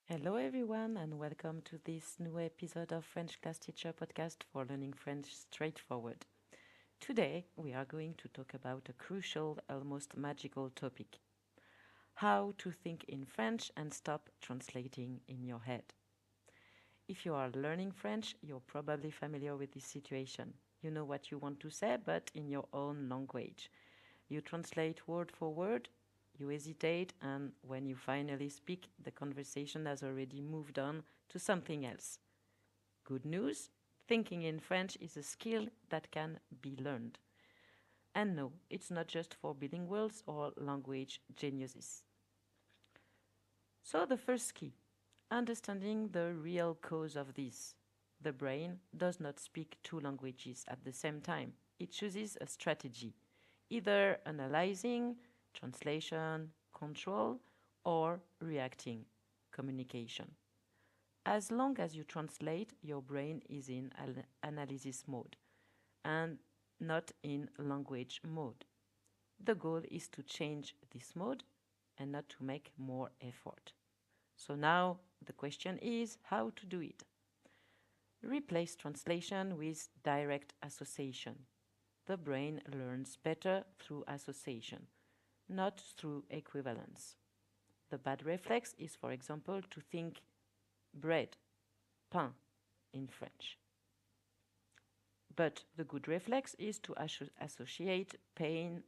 Hello, everyone, and welcome to this new episode of French Class Teacher Podcast for learning French straightforward. Today, we are going to talk about a crucial, almost magical topic: how to think in French and stop translating in your head. If you are learning French, you're probably familiar with this situation. You know what you want to say, but in your own language. You translate word for word, you hesitate, and when you finally speak, the conversation has already moved on to something else. Good news: thinking in French is a skill that can be learned. And no, it's not just for bilinguals or language geniuses. So, the first key: understanding the real cause of this. The brain does not speak two languages at the same time, it chooses a strategy, either analyzing, translation, control, or reacting, communication. As long as you translate, your brain is in analysis mode and not in language mode. The goal is to change this mode and not to make more effort. So now the question is how to do it. Replace translation with direct association. The brain learns better through association, not through equivalence. The bad reflex is, for example, to think bread, pain, in French. But the good reflex is to associate pain,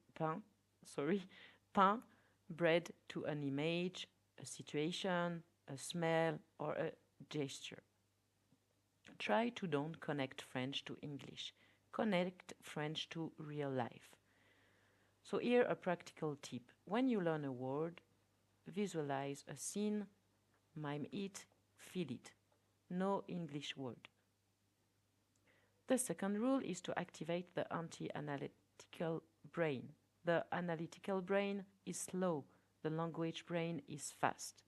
bread to an image, a situation, a smell, or a gesture. Try to don't connect French to English. Connect French to real life. So here a practical tip. When you learn a word, visualize a scene, mime it, feel it. No English word. The second rule is to activate the anti-analytical brain. The analytical brain is slow, the language brain is fast.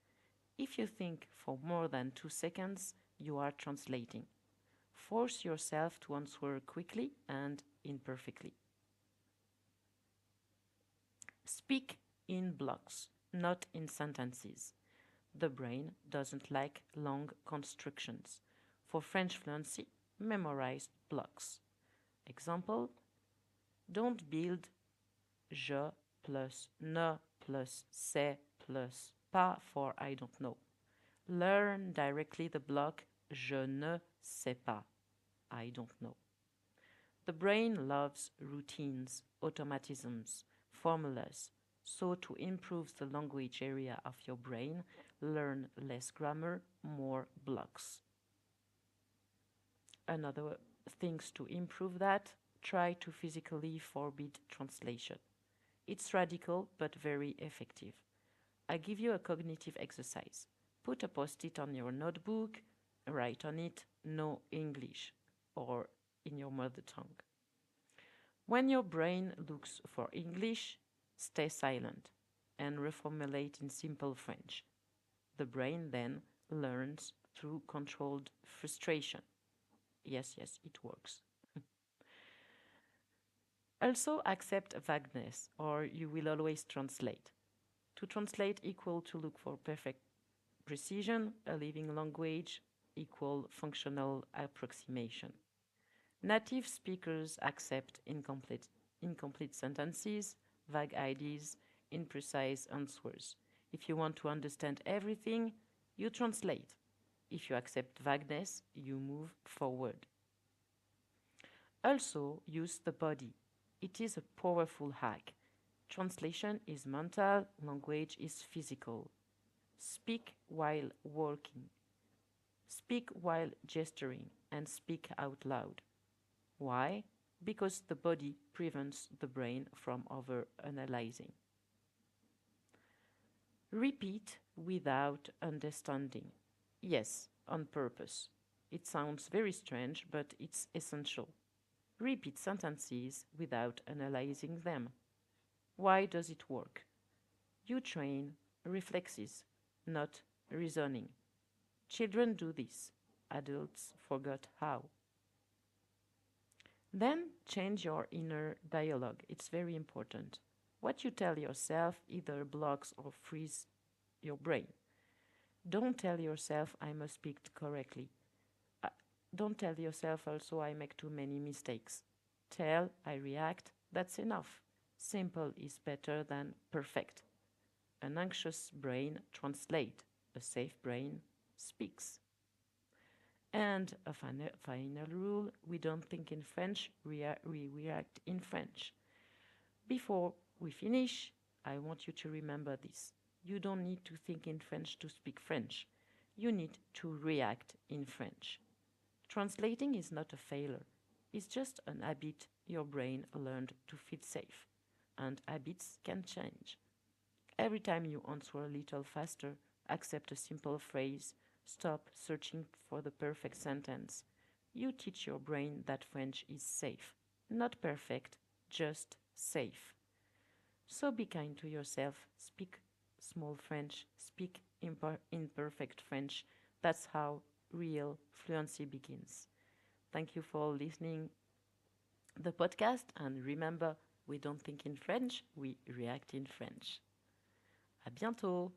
If you think for more than 2 seconds, you are translating. Force yourself to answer quickly and imperfectly. Speak in blocks, not in sentences. The brain doesn't like long constructions. For French fluency, memorize blocks. Example: don't build je plus ne plus sais plus pas for I don't know. Learn directly the block je ne sais pas, I don't know. The brain loves routines, automatisms, formulas. So, to improve the language area of your brain, learn less grammar, more blocks. Another things to improve that: try to physically forbid translation. It's radical but very effective. I give you a cognitive exercise. Put a post-it on your notebook, write on it no English or in your mother tongue. When your brain looks for English, stay silent and reformulate in simple French. The brain then learns through controlled frustration. Yes, yes, it works. Also accept vagueness, or you will always translate. To translate equal to look for perfect precision, a living language equal functional approximation. Native speakers accept incomplete sentences, vague ideas, imprecise answers. If you want to understand everything, you translate. If you accept vagueness, you move forward. Also, use the body. It is a powerful hack. Translation is mental, language is physical. Speak while working. Speak while gesturing and speak out loud. Why? Because the body prevents the brain from over analyzing. Repeat without understanding. Yes, on purpose. It sounds very strange, but it's essential. Repeat sentences without analyzing them. Why does it work? You train reflexes, not reasoning. Children do this. Adults forgot how. Then change your inner dialogue. It's very important. What you tell yourself either blocks or frees your brain. Don't tell yourself I must speak correctly. Uh, don't tell yourself also I make too many mistakes. Tell I react, that's enough. Simple is better than perfect. An anxious brain translates, a safe brain speaks. And a final rule, we don't think in French, we react in French. Before we finish, I want you to remember this. You don't need to think in French to speak French. You need to react in French. Translating is not a failure, it's just an habit your brain learned to feel safe. And habits can change. Every time you answer a little faster, accept a simple phrase, stop searching for the perfect sentence, you teach your brain that French is safe. Not perfect, just safe. So be kind to yourself, speak small French, speak imperfect French. That's how real fluency begins. Thank you for listening the podcast, and remember, we don't think in French, we react in French. À bientôt!